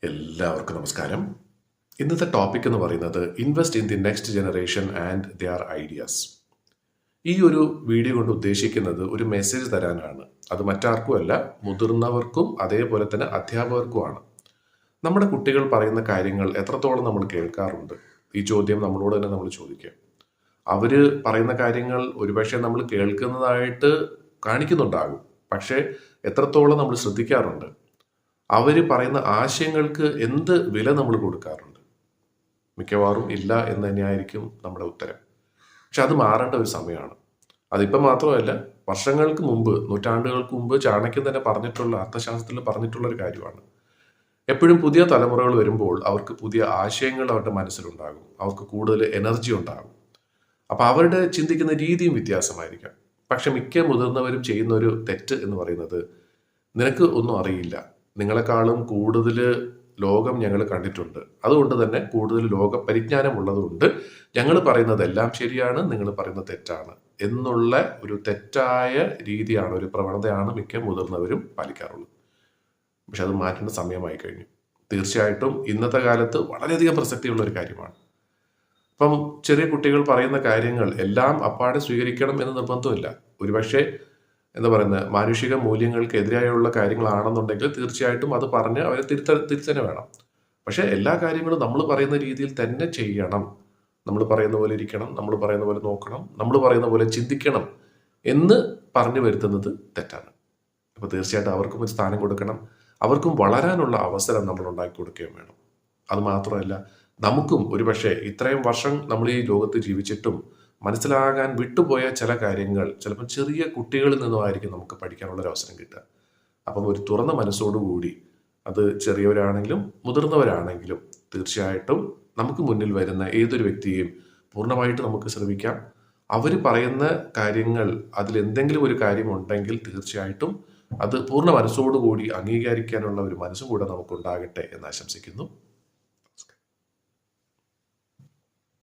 എല്ലാവർക്കും നമസ്കാരം. ഇന്നത്തെ ടോപ്പിക് എന്ന് പറയുന്നത് invest in the next generation and their ideas. ഈ ഒരു വീഡിയോ കൊണ്ട് ഉദ്ദേശിക്കുന്നത് ഒരു മെസ്സേജ് തരാനാണ്. അത് മറ്റാർക്കുമല്ല, മുതിർന്നവർക്കും അതേപോലെ തന്നെ അധ്യാപകർക്കുമാണ്. നമ്മുടെ കുട്ടികൾ പറയുന്ന കാര്യങ്ങൾ എത്രത്തോളം നമ്മൾ കേൾക്കാറുണ്ട്? ഈ ചോദ്യം നമ്മളോട് തന്നെ നമ്മൾ ചോദിക്കുക. അവർ പറയുന്ന കാര്യങ്ങൾ ഒരുപക്ഷെ നമ്മൾ കേൾക്കുന്നതായിട്ട് കാണിക്കുന്നുണ്ടാകും, പക്ഷേ എത്രത്തോളം നമ്മൾ ശ്രദ്ധിക്കാറുണ്ട്? അവർ പറയുന്ന ആശയങ്ങൾക്ക് എന്ത് വില നമ്മൾ കൊടുക്കാറുണ്ട്? മിക്കവാറും ഇല്ല എന്ന് തന്നെയായിരിക്കും നമ്മുടെ ഉത്തരം. പക്ഷെ അത് മാറേണ്ട ഒരു സമയമാണ്. അതിപ്പം മാത്രമല്ല, വർഷങ്ങൾക്ക് മുമ്പ്, നൂറ്റാണ്ടുകൾക്ക് മുമ്പ് ചാണക്യൻ തന്നെ പറഞ്ഞിട്ടുള്ള, അർത്ഥശാസ്ത്രത്തിൽ പറഞ്ഞിട്ടുള്ള ഒരു കാര്യമാണ്. എപ്പോഴും പുതിയ തലമുറകൾ വരുമ്പോൾ അവർക്ക് പുതിയ ആശയങ്ങൾ അവരുടെ മനസ്സിലുണ്ടാകും, അവർക്ക് കൂടുതൽ എനർജി ഉണ്ടാകും. അപ്പം അവരുടെ ചിന്തിക്കുന്ന രീതിയും വ്യത്യാസമായിരിക്കാം. പക്ഷെ മിക്ക മുതിർന്നവരും ചെയ്യുന്ന ഒരു തെറ്റ് എന്ന് പറയുന്നത്, നിനക്ക് ഒന്നും അറിയില്ല, നിങ്ങളെക്കാളും കൂടുതൽ ലോകം ഞങ്ങൾ കണ്ടിട്ടുണ്ട്, അതുകൊണ്ട് തന്നെ കൂടുതൽ ലോക പരിജ്ഞാനം ഉള്ളതുകൊണ്ട് ഞങ്ങൾ പറയുന്നതെല്ലാം ശരിയാണ്, നിങ്ങൾ പറയുന്നത് തെറ്റാണ് എന്നുള്ള ഒരു തെറ്റായ രീതിയാണ്, ഒരു പ്രവണതയാണ് മിക്ക മുതിർന്നവരും പാലിക്കാറുള്ളത്. പക്ഷെ അത് മാറ്റേണ്ട സമയമായി കഴിഞ്ഞു. തീർച്ചയായിട്ടും ഇന്നത്തെ കാലത്ത് വളരെയധികം പ്രസക്തിയുള്ള ഒരു കാര്യമാണ്. ഇപ്പം ചെറിയ കുട്ടികൾ പറയുന്ന കാര്യങ്ങൾ എല്ലാം അപ്പാടെ സ്വീകരിക്കണം എന്ന് നിർബന്ധമില്ല. ഒരുപക്ഷെ എന്താ പറയുന്നത്, മാനുഷിക മൂല്യങ്ങൾക്കെതിരായുള്ള കാര്യങ്ങളാണെന്നുണ്ടെങ്കിൽ തീർച്ചയായിട്ടും അത് പറഞ്ഞ് അവരെ തിരുത്തന്നെ വേണം. പക്ഷെ എല്ലാ കാര്യങ്ങളും നമ്മൾ പറയുന്ന രീതിയിൽ തന്നെ ചെയ്യണം. നമ്മൾ പറയുന്ന പോലെ ഇരിക്കണം, നമ്മൾ പറയുന്ന പോലെ നോക്കണം, നമ്മൾ പറയുന്ന പോലെ ചിന്തിക്കണം എന്ന് പറഞ്ഞു വരുത്തുന്നത് തെറ്റാണ്. അപ്പോൾ തീർച്ചയായിട്ടും അവർക്കും ഒരു സ്ഥാനം കൊടുക്കണം, അവർക്കും വളരാനുള്ള അവസരം നമ്മൾ ഉണ്ടാക്കി കൊടുക്കുകയും വേണം. അത് മാത്രമല്ല, നമുക്കും ഒരുപക്ഷെ ഇത്രയും വർഷം നമ്മൾ ഈ ലോകത്ത് ജീവിച്ചിട്ടും മനസ്സിലാകാൻ വിട്ടുപോയ ചില കാര്യങ്ങൾ ചിലപ്പോൾ ചെറിയ കുട്ടികളിൽ നിന്നുമായിരിക്കും നമുക്ക് പഠിക്കാനുള്ള ഒരു അവസരം കിട്ടുക. അപ്പം ഒരു തുറന്ന മനസ്സോടുകൂടി, അത് ചെറിയവരാണെങ്കിലും മുതിർന്നവരാണെങ്കിലും, തീർച്ചയായിട്ടും നമുക്ക് മുന്നിൽ വരുന്ന ഏതൊരു വ്യക്തിയെയും പൂർണ്ണമായിട്ട് നമുക്ക് ശ്രമിക്കാം. അവർ പറയുന്ന കാര്യങ്ങൾ, അതിലെന്തെങ്കിലും ഒരു കാര്യമുണ്ടെങ്കിൽ തീർച്ചയായിട്ടും അത് പൂർണ്ണ മനസ്സോടുകൂടി അംഗീകരിക്കാനുള്ള ഒരു മനസ്സും കൂടെ നമുക്കുണ്ടാകട്ടെ എന്ന് ആശംസിക്കുന്നു.